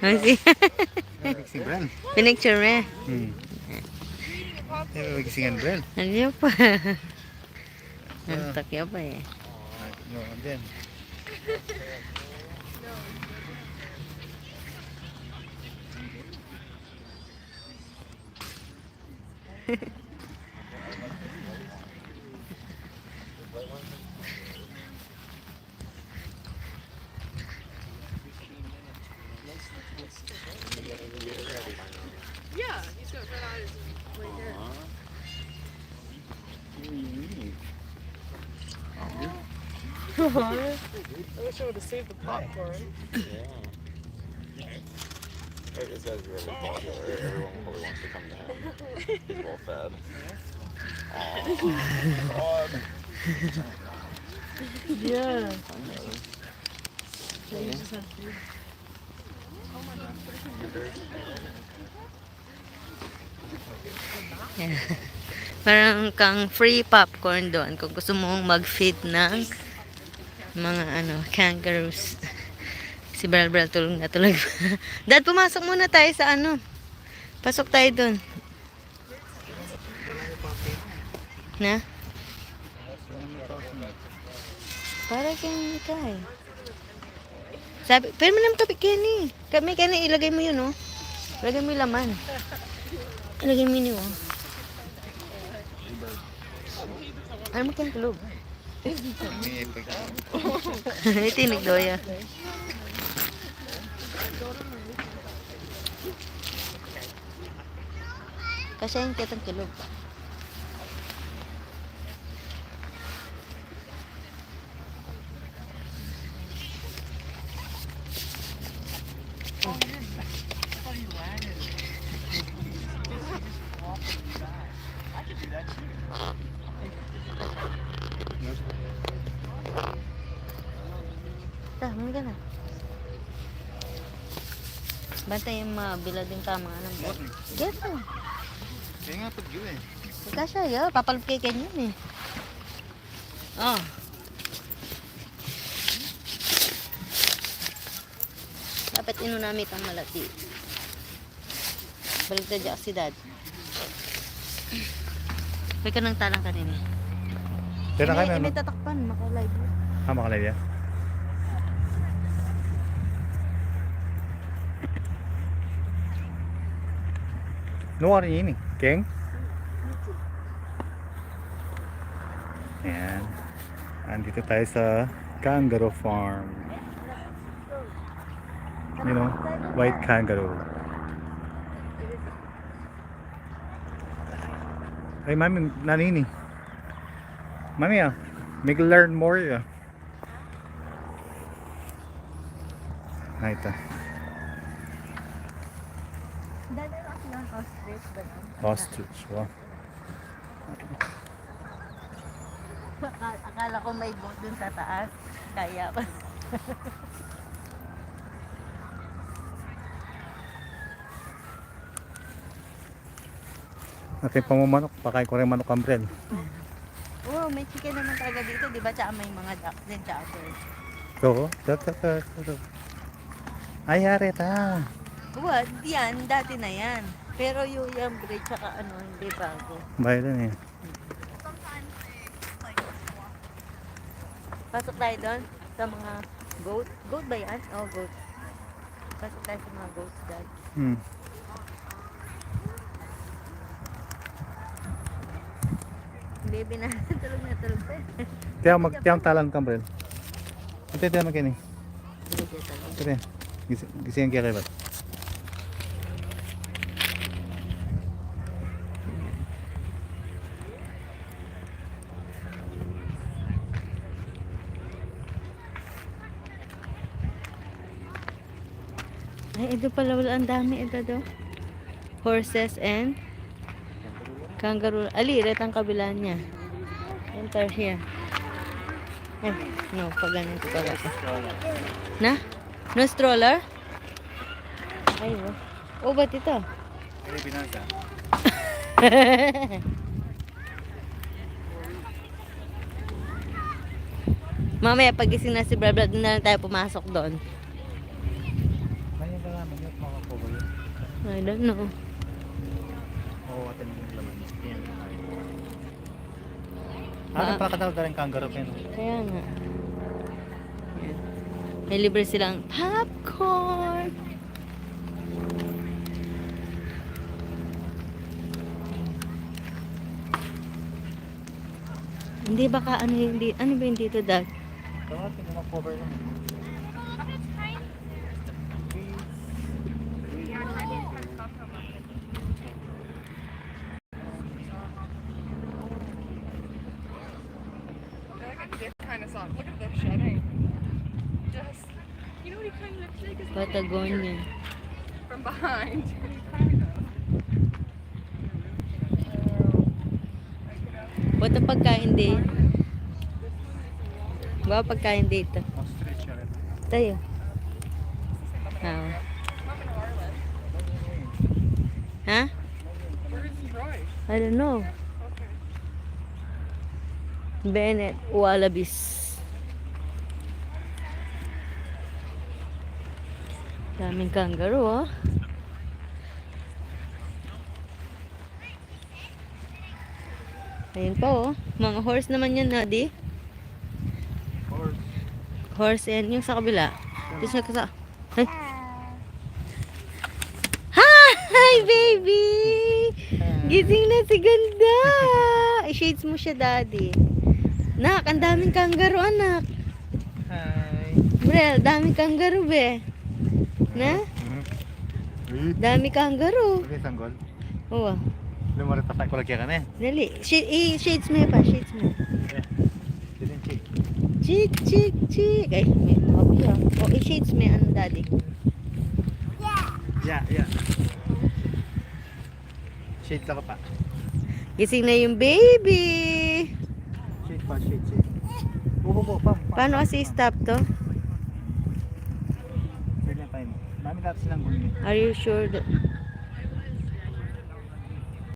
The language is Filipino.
Masih. Fixing brand. Pinicture mo. Fixing brand. Ano pa? Ang takya pa eh. No, then. Yeah, he's got red eyes and right there. I wish I would have saved the popcorn. Hey, this guy's really popular. Everyone probably wants to come to him. He's well fed. Aw, God. Yeah. So you just have to. Yeah. Parang kang free popcorn doon kung gusto mong mag-feed ng mga kangaroos. Si Bral tulog na tulog. Dad, pumasok muna tayo sa Pasok tayo doon. Na? Para kang ikay. Sabi, pero mo naman kapi Kenny. Kami Kenny, ilagay mo yun, oh. Ilagay mo yung laman. Ilagay mo yun, oh. Ano mo kayang tulog? Itinig daw yan. Kasi yung kitang tulog. Muna ka na. Bantay yung mabila din ka mga anong bot. Get mo. Kaya nga pag yun eh. Ika siya, yo. Papalap kay Ken yun eh. Oh. Dapat inunamit ang malati. Balik na dyan si Dad. May ka nang talang kanina. Pero na kayo May tatakpan, maka-live. makalay yan. No ano yun eh. Keng? Ayan. Andito tayo sa Kangaroo Farm. You know, white kangaroo. Ay, mami, nanini. Mami, make learn more. Ay, ito. Ostrich, wow. Akala ko may boat dun sa taas. Kaya pa. Natin pamumanok, pakain ko rin manok umbrella. Oh, may chicken naman talaga dito, di ba? Tsaka may mga ducks din, tsaka birds. So, ay, harita. What? Yan, dati na yan. Pero yung bread, tsaka hindi bago. Bayan eh. Pasok tayo doon sa mga goat. Goat ba yan? Oh, goat. Pasok tayo sa mga goats, Dad. Baby na, tulog na tulog pa. Tiyang talang kambrel. Ito magkini. Ito. Gising kaya ba? Ay, ito pala wala ang dami ito do. Horses and kangaroo. Ali, ito ang kabila niya. Enter here. Eh, no, pag ganito pala. Na? No stroller? Ay, oh, ba't ito? Ini binasa. Mamaya pagising na si Brad, na lang tayo pumasok doon. Ay, namin yun, mga cover yun. I don't know. Makukuha yung laman. Yan. Ah. Napakatawag na rin kangaroo pen. Kaya nga. Yan. May libre silang popcorn. Hindi baka ano yung ano ba yung dito, Dad? Tawatin yung mga cover yun. They're like a different kind of song. Look at the shedding. Just, you know what he kind of looks like? It's Patagonia. from behind. What ang pagkain din? Ba pagkain dito? Ostrich siya rin. Tayo. Ah. Ha? Where is Roy? I don't know. Okay. Bennett Wallabies. Daming kangaroo, oh. Ayun pa, oh. Mga horse naman yan, Nadi. Horse. Horse yan. Yung sa kabila. Tapos sa... Ay. Hi, baby! Gising na si Ganda! I-shades mo siya, Daddy. Nak, ang daming kangaroo, anak. Hi. Brel, daming kangaroo, be. Na? Dami kangaroo. Okay, sanggol. Oo. Lumarit pa tayo ko lagyan ka na eh. Dali. Shades mo pa, shades mo. Didn't check. Chick, chick, chick. Ay, may copy, ah. O, i-shades mo ano, Daddy. Yeah. Shade ka pa. Gising na yung baby. Shade pa, shade. Bubo, pam. Paano kasi stop to? Sige, time. Dami dapat silang gulmi. Are you sure that...